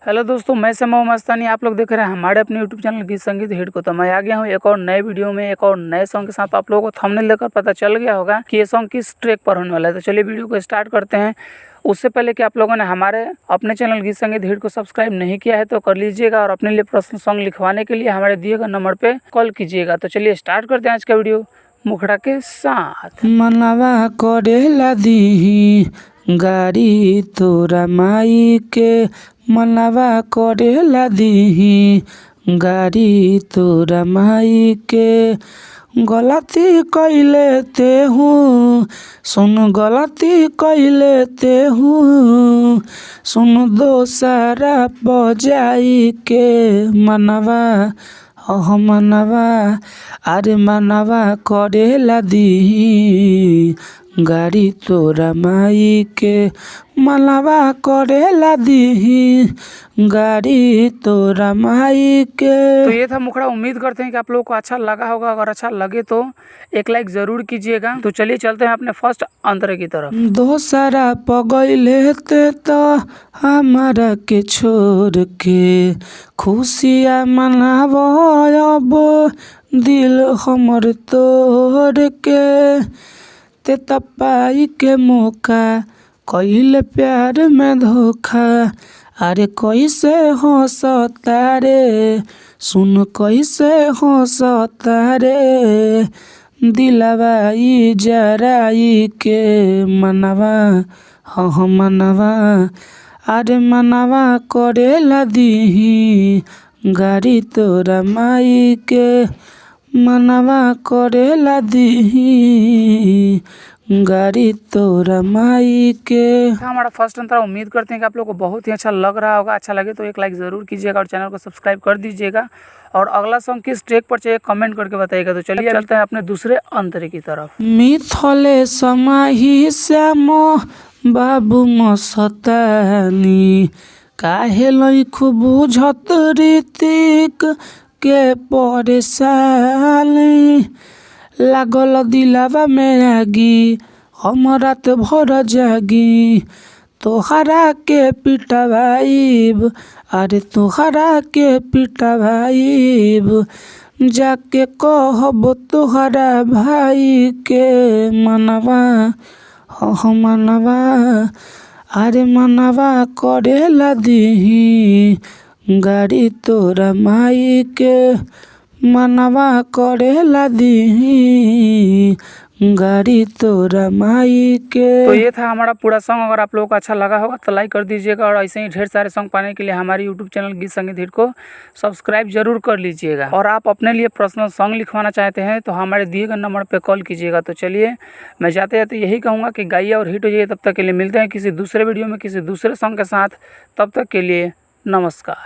Hello दोस्तों, मैं समय मस्तानी। आप लोग देख रहे हैं हमारे अपने यूट्यूब चैनल गीत संगीत हिट को। तो मैं आ गया हूँ एक और नए वीडियो में, एक और नए सॉन्ग के साथ। आप लोगों को थंबनेल देखकर पता चल गया होगा कि ये सॉन्ग किस ट्रैक पर होने वाला है। तो चलिए वीडियो को स्टार्ट करते हैं। उससे पहले कि आप लोगों ने हमारे अपने चैनल गीत संगीत हिट को सब्सक्राइब नहीं किया है तो कर लीजिएगा, और अपने लिए पर्सनल सॉन्ग लिखवाने के लिए हमारे दिए गए नंबर पर कॉल कीजिएगा। तो चलिए स्टार्ट करते हैं आज का वीडियो मुखड़ा के साथ। मनवा करेला दी गाड़ी तोरा माई के, मनवा करेला दी गाड़ी तोरा माई के। गलती कैले ते हूँ सुन, गलती कैले ते हूँ सुन, दोसरा बजाई के। मनवा मनवा अरे मनवा करेला दी गाड़ी तोरा माई के, मनवा करेला दी गाड़ी तोरा माई के। तो ये था मुखड़ा। उम्मीद करते हैं कि आप लोगों को अच्छा लगा होगा। अगर अच्छा लगे तो एक लाइक जरूर कीजिएगा। तो चलिए चलते हैं अपने फर्स्ट अंतरे की तरफ। दोसरा पगैले ते तो हमारा के छोड़ के, खुशियाँ मनावो अब दिल हमर तोड़ के। ते तपाई के मौका कैले प्यार में धोखा, अरे कैसे हंसता रे सुन, कैसे हंसता रे दिलवा जराई के। मनवा मनवा अरे मनवा करेला दी गाड़ी तोरा माई के, मनवा करेला दी गाड़ी तोरा माई के। हमारा फर्स्ट अंतरा। उम्मीद करते हैं कि आप लोगों को बहुत ही अच्छा लग रहा होगा। अच्छा लगे तो एक लाइक ज़रूर कीजिएगा और चैनल को सब्सक्राइब कर दीजिएगा। और अगला सॉन्ग किस ट्रैक पर चाहिए कमेंट करके बताइएगा। तो चलिए चलते हैं अपने दूसरे अंतरे की तरफ। मिथले समाही श्याम बाबू मस्तानी, काहे लइखु बुझत ऋतिक के परेशानी। लागल दिलावा में आगी हम रात भर जागी, तोहरा के पिटवाइब अरे तोहरा के पिटवाइब, जाके कहब तोहरा भाई के। मनवा मनवा अरे मनवा करेला दी गाड़ी तोरा माई के, मनवा करेला दी गाड़ी तोरा माई के। तो ये था हमारा पूरा सॉन्ग। अगर आप लोगों को अच्छा लगा होगा तो लाइक कर दीजिएगा, और ऐसे ही ढेर सारे सॉन्ग पाने के लिए हमारे यूट्यूब चैनल गीत संगीत हिट को सब्सक्राइब जरूर कर लीजिएगा। और आप अपने लिए पर्सनल सॉन्ग लिखवाना चाहते हैं तो हमारे दिए गए नंबर पर कॉल कीजिएगा। तो चलिए मैं जाते जाते यही कहूँगा कि गाइए और हिट हो जाइए। तब तक के लिए मिलते हैं किसी दूसरे वीडियो में किसी दूसरे सॉन्ग के साथ। तब तक के लिए नमस्कार।